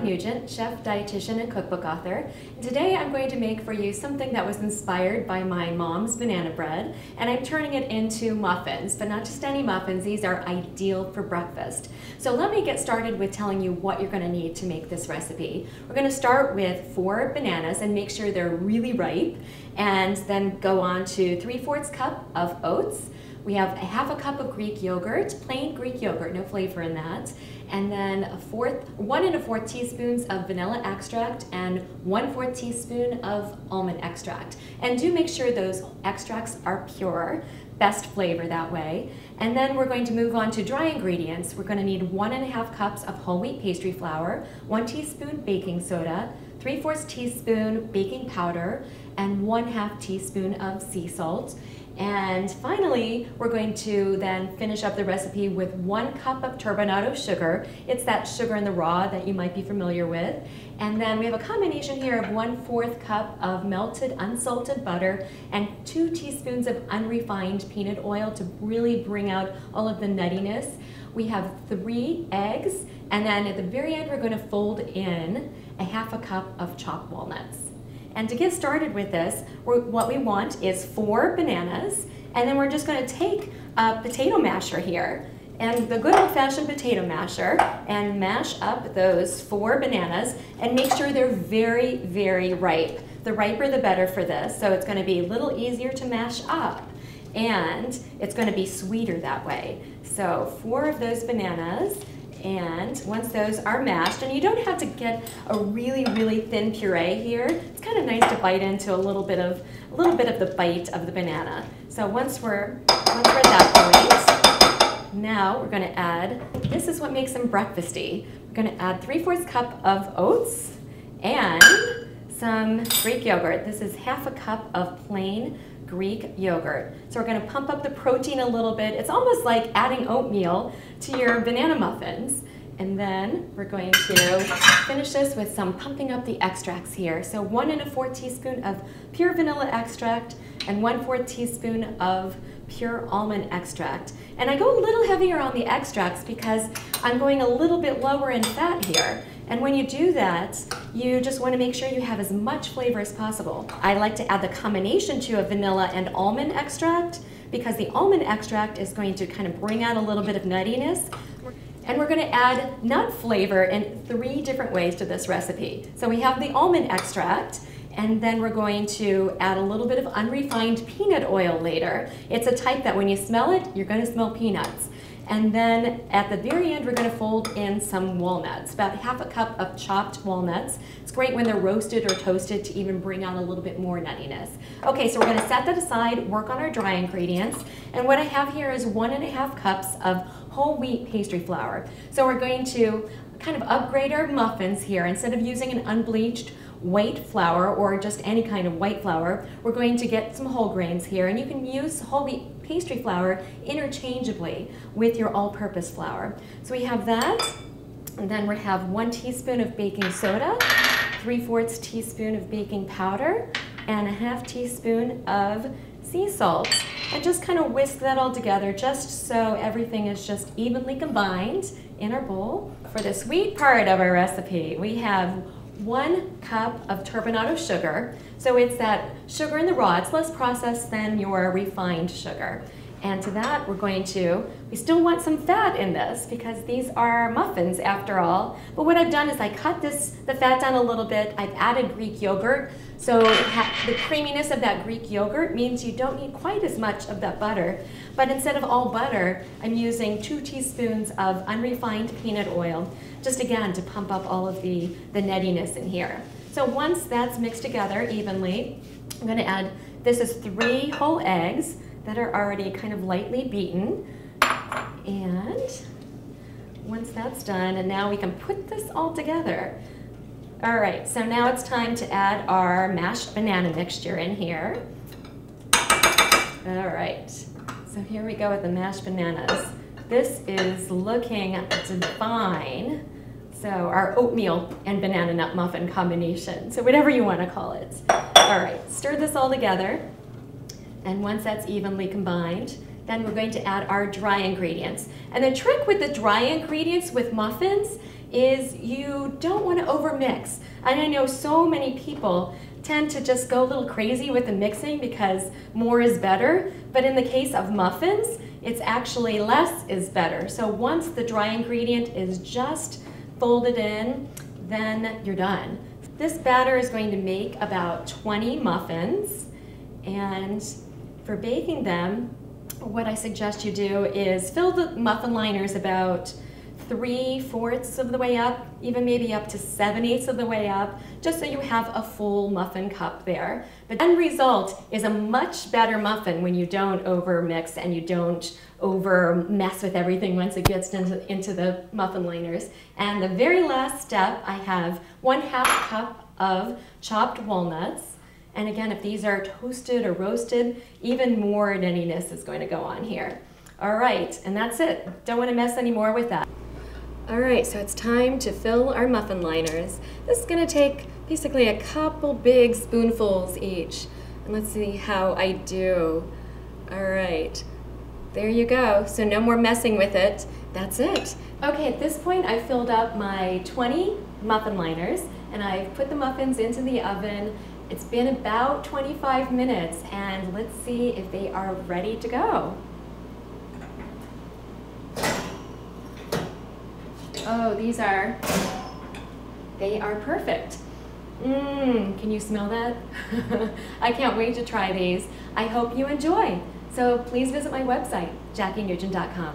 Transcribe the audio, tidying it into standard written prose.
Newgent, chef, dietitian, and cookbook author. And today I'm going to make for you something that was inspired by my mom's banana bread, and I'm turning it into muffins, but not just any muffins. These are ideal for breakfast. So let me get started with telling you what you're going to need to make this recipe. We're going to start with 4 bananas and make sure they're really ripe, and then go on to 3/4 cup of oats. We have a 1/2 cup of Greek yogurt, plain Greek yogurt, no flavor in that. And then 1 1/4 teaspoons of vanilla extract and 1/4 teaspoon of almond extract. And do make sure those extracts are pure, best flavor that way. And then we're going to move on to dry ingredients. We're going to need 1½ cups of whole wheat pastry flour, 1 teaspoon baking soda, 3/4 teaspoon baking powder, and 1/2 teaspoon of sea salt. And finally, we're going to then finish up the recipe with 1 cup of turbinado sugar. It's that sugar in the raw that you might be familiar with. And then we have a combination here of 1/4 cup of melted unsalted butter and 2 teaspoons of unrefined peanut oil to really bring out all of the nuttiness. We have 3 eggs, and then at the very end, we're going to fold in a 1/2 cup of chopped walnuts. And to get started with this, what we want is 4 bananas, and then we're just going to take a potato masher here, and the good old-fashioned potato masher, and mash up those 4 bananas, and make sure they're very, very ripe. The riper the better for this, so it's going to be a little easier to mash up, and it's going to be sweeter that way. So 4 of those bananas. And once those are mashed, and you don't have to get a really, really thin puree here. It's kind of nice to bite into a little bit of the bite of the banana. So once we're at that point, now we're going to add. This is what makes them breakfasty. We're going to add 3/4 cup of oats and some Greek yogurt. This is 1/2 cup of plain Greek yogurt. So we're going to pump up the protein a little bit. It's almost like adding oatmeal to your banana muffins. And then we're going to finish this with some pumping up the extracts here. So 1¼ teaspoon of pure vanilla extract and 1/4 teaspoon of pure almond extract. And I go a little heavier on the extracts because I'm going a little bit lower in fat here. And when you do that, you just want to make sure you have as much flavor as possible. I like to add the combination to of vanilla and almond extract because the almond extract is going to kind of bring out a little bit of nuttiness. And we're going to add nut flavor in 3 different ways to this recipe. So we have the almond extract, and then we're going to add a little bit of unrefined peanut oil later. It's a type that when you smell it, you're going to smell peanuts. And then at the very end, we're going to fold in some walnuts, about 1/2 cup of chopped walnuts. It's great when they're roasted or toasted to even bring out a little bit more nuttiness. Okay, so we're going to set that aside, work on our dry ingredients. And what I have here is 1½ cups of whole wheat pastry flour. So we're going to kind of upgrade our muffins here. Instead of using an unbleached white flour or just any kind of white flour, we're going to get some whole grains here, and you can use whole wheat pastry flour interchangeably with your all-purpose flour. So we have that, and then we have 1 teaspoon of baking soda, 3/4 teaspoon of baking powder, and a 1/2 teaspoon of sea salt. And just kind of whisk that all together just so everything is just evenly combined in our bowl. For the sweet part of our recipe, we have 1 cup of turbinado sugar. So it's that sugar in the raw. It's less processed than your refined sugar. And to that, we still want some fat in this because these are muffins after all. But what I've done is I cut the fat down a little bit. I've added Greek yogurt. So the creaminess of that Greek yogurt means you don't need quite as much of that butter. But instead of all butter, I'm using 2 teaspoons of unrefined peanut oil, just again to pump up all of the nuttiness in here. So once that's mixed together evenly, I'm going to add, this is 3 whole eggs that are already kind of lightly beaten. And once that's done, and now we can put this all together. All right, so now it's time to add our mashed banana mixture in here. All right, so here we go with the mashed bananas. This is looking divine. So our oatmeal and banana nut muffin combination, so whatever you want to call it. All right, stir this all together. And once that's evenly combined, Then we're going to add our dry ingredients. And the trick with the dry ingredients with muffins is you don't want to overmix. And I know so many people tend to just go a little crazy with the mixing because more is better. But in the case of muffins, it's actually less is better. So once the dry ingredient is just folded in, then you're done. This batter is going to make about 20 muffins. And for baking them, what I suggest you do is fill the muffin liners about 3/4 of the way up, even maybe up to 7/8 of the way up, just so you have a full muffin cup there. But the end result is a much better muffin when you don't over mix and you don't over mess with everything once it gets into the muffin liners. And the very last step, I have 1/2 cup of chopped walnuts. And again, if these are toasted or roasted, even more nuttiness is going to go on here. All right, and that's it. Don't want to mess any more with that. All right, so it's time to fill our muffin liners. This is going to take basically a couple big spoonfuls each. And let's see how I do. All right, there you go. So no more messing with it. That's it. Okay, at this point, I filled up my 20 muffin liners, and I've put the muffins into the oven. It's been about 25 minutes, and let's see if they are ready to go. Oh, they are perfect. Can you smell that? I can't wait to try these. I hope you enjoy. So please visit my website, JackieNugent.com.